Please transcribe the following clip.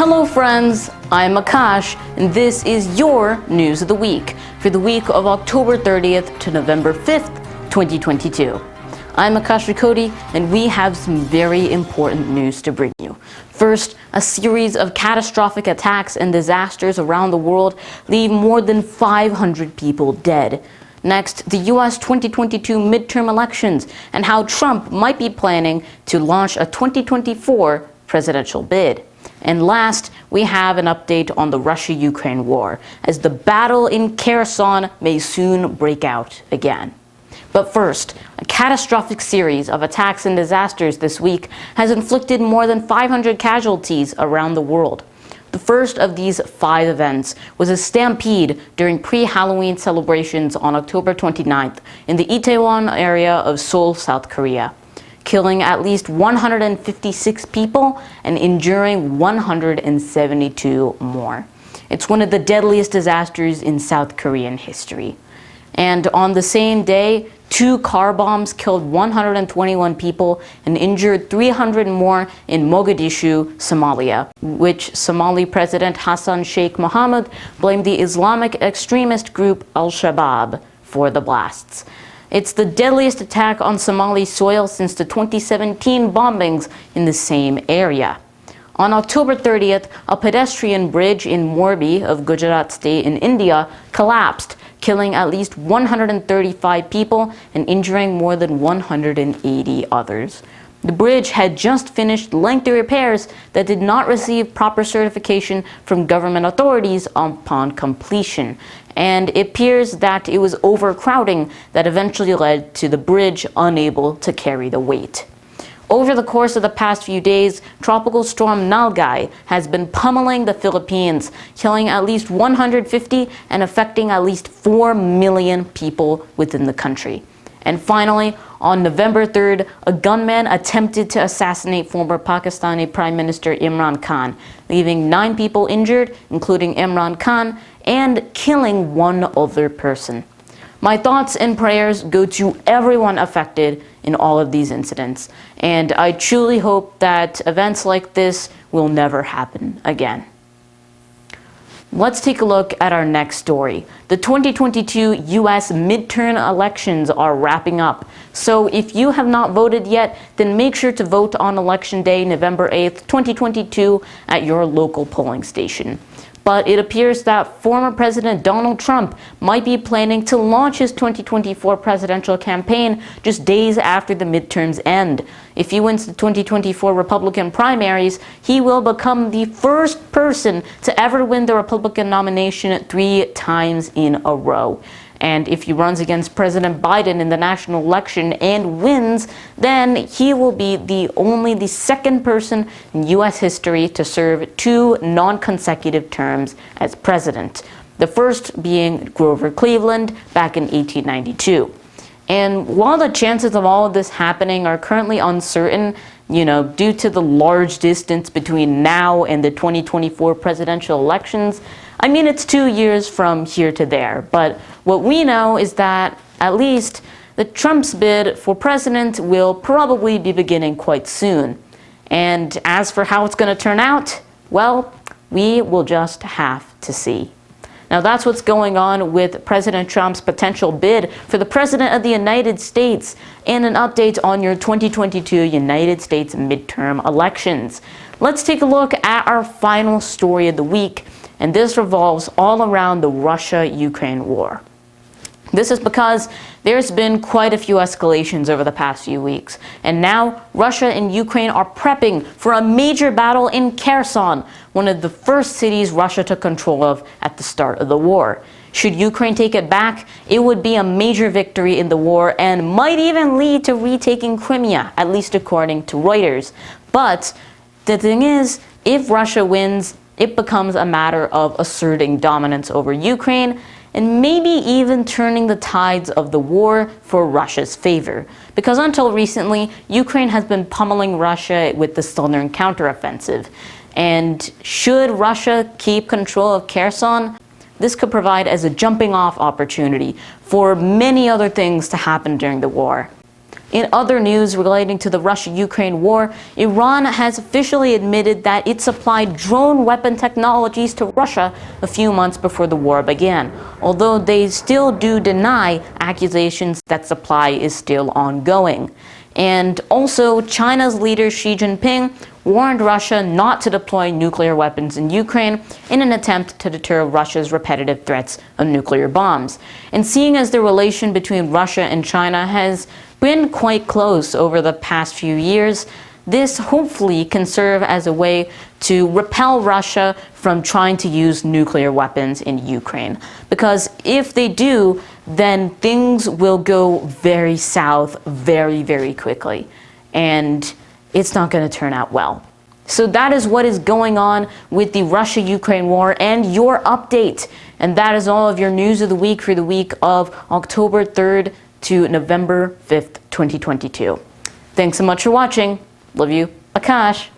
Hello friends, I'm Akash, and this is your News of the Week for the week of October 30th to November 5th, 2022. I'm Akash Rakoti, and we have some very important news to bring you. First, a series of catastrophic attacks and disasters around the world leave more than 500 people dead. Next, the US 2022 midterm elections and how Trump might be planning to launch a 2024 presidential bid. And last, we have an update on the Russia-Ukraine war, as the battle in Kherson may soon break out again. But first, a catastrophic series of attacks and disasters this week has inflicted more than 500 casualties around the world. The first of these 5 events was a stampede during pre-Halloween celebrations on October 29th in the Itaewon area of Seoul, South Korea, killing at least 156 people and injuring 172 more. It's one of the deadliest disasters in South Korean history. And on the same day, 2 car bombs killed 121 people and injured 300 more in Mogadishu, Somalia, which Somali President Hassan Sheikh Mohamud blamed the Islamic extremist group Al-Shabaab for the blasts. It's the deadliest attack on Somali soil since the 2017 bombings in the same area. On October 30th, a pedestrian bridge in Morbi of Gujarat state in India collapsed, killing at least 135 people and injuring more than 180 others. The bridge had just finished lengthy repairs that did not receive proper certification from government authorities upon completion, and it appears that it was overcrowding that eventually led to the bridge unable to carry the weight. Over the course of the past few days, Tropical Storm Nalgai has been pummeling the Philippines, killing at least 150 and affecting at least 4 million people within the country. And finally, on November 3rd, a gunman attempted to assassinate former Pakistani Prime Minister Imran Khan, leaving 9 people injured, including Imran Khan, and killing 1 other person. My thoughts and prayers go to everyone affected in all of these incidents, and I truly hope that events like this will never happen again. Let's take a look at our next story. The 2022 US midterm elections are wrapping up, so if you have not voted yet, then make sure to vote on Election Day, November 8th, 2022 at your local polling station. But it appears that former President Donald Trump might be planning to launch his 2024 presidential campaign just days after the midterms end. If he wins the 2024 Republican primaries, he will become the first person to ever win the Republican nomination 3 times in a row. And if he runs against President Biden in the national election and wins, then he will be the second person in US history to serve 2 non-consecutive terms as president. The first being Grover Cleveland back in 1892. And while the chances of all of this happening are currently uncertain, due to the large distance between now and the 2024 presidential elections, I mean, it's 2 years from here to there, but what we know is that at least the Trump's bid for president will probably be beginning quite soon. And as for how it's going to turn out, well, we will just have to see. Now that's what's going on with President Trump's potential bid for the President of the United States and an update on your 2022 United States midterm elections. Let's take a look at our final story of the week, and this revolves all around the Russia-Ukraine war. This is because there's been quite a few escalations over the past few weeks, and now Russia and Ukraine are prepping for a major battle in Kherson, one of the first cities Russia took control of at the start of the war. Should Ukraine take it back, it would be a major victory in the war and might even lead to retaking Crimea, at least according to Reuters. But the thing is, if Russia wins, it becomes a matter of asserting dominance over Ukraine and maybe even turning the tides of the war for Russia's favor. Because until recently, Ukraine has been pummeling Russia with the southern counteroffensive. And should Russia keep control of Kherson, this could provide as a jumping-off opportunity for many other things to happen during the war. In other news relating to the Russia-Ukraine war, Iran has officially admitted that it supplied drone weapon technologies to Russia a few months before the war began, although they still do deny accusations that supply is still ongoing. And also, China's leader Xi Jinping warned Russia not to deploy nuclear weapons in Ukraine in an attempt to deter Russia's repetitive threats of nuclear bombs. And seeing as the relation between Russia and China has been quite close over the past few years, this hopefully can serve as a way to repel Russia from trying to use nuclear weapons in Ukraine. Because if they do, then things will go very south very, very quickly. And it's not going to turn out well. So that is what is going on with the Russia-Ukraine war and your update. And that is all of your news of the week for the week of October 3rd to November 5th, 2022. Thanks so much for watching. Love you, Akash.